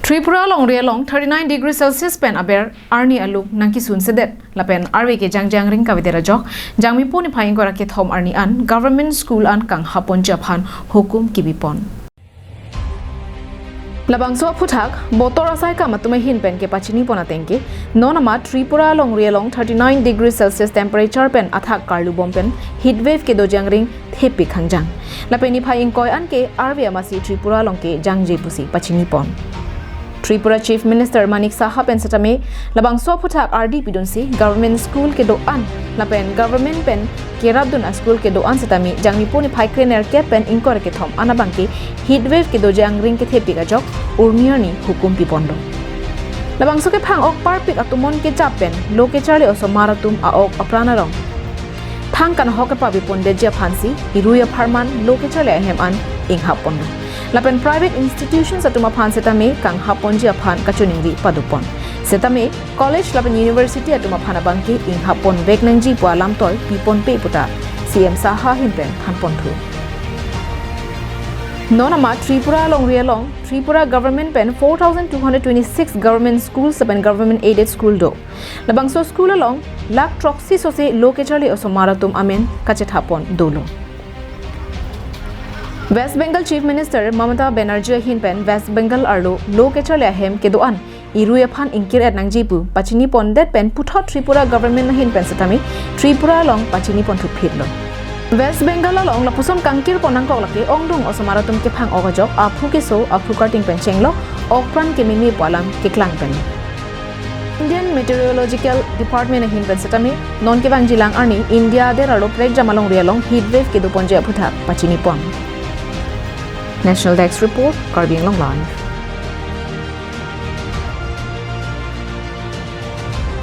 Tripura long ria long 39 degrees Celsius pen aber arni aluk nangki sun sedet lapen arwe ke jangjang ring kavidera jok Jangmipo niphai ingora ke thom arni an government school an kanghapon japhan hukum kibipon labangso phuthak botor asai ka matume hin pen ke pachini pona tengke nonama Tripura long ria long 39 degrees Celsius temperature pen athak karlu bom pen heat wave ke do jang ring thepi khangjang lapeni phai ingkoi an ke arwe amasi Tripura long ke jangje pusi pachini pon Tripura Chief Minister Manik Saha pen satame labang so phuthak RD pidonsi government school ke do an lapen government pen kerabdun school ke do an satami Jangmipo ni phai krener ke pen inkor ke thom anabang ke heat wave ke do jangring ke thepi ga jok urnier ni hukum pipondo labang so ke Kephangok parpik atumon ke chapen lo ke chale oso maratum aok aprana rong thang kan hok pa biponde je phansi iruya pharman lo ke chale hem an inghap pondo lapen private institutions atuma phan setame kanghapon ji aphan kachuningri padupon setame college lapen university atuma phana bangki inghapon vegnangji pualam toy pipon pe puta CM Saha himpen phanpon thu nonama Tripura long ria long Tripura government pen 4226 government schools pen government aided school do labangso school along lak troxy sose lokechali osomaratum amen kachethapon dolo West Bengal Chief Minister Mamata Banerjee hinpen West Bengal arlo lokechale ahem kedoan iruya phan inkir at nangjipu pachini pondet pen putho Tripura government hinpen satami Tripura long pachini pon thupitlo West Bengal long lapuson kangkir ponang kok lake ongdung osomaratum ke phang ogajok aphu ke so aphu karting pen chenglo okpran ke mimi palam ke klang pen Indian Meteorological Department hinpen satami non ke bangjilang arni India der arlo prek jamalong rialong heat wave ke do ponje aphu thak pachini pon National Desk Report, Karbiang Long Live.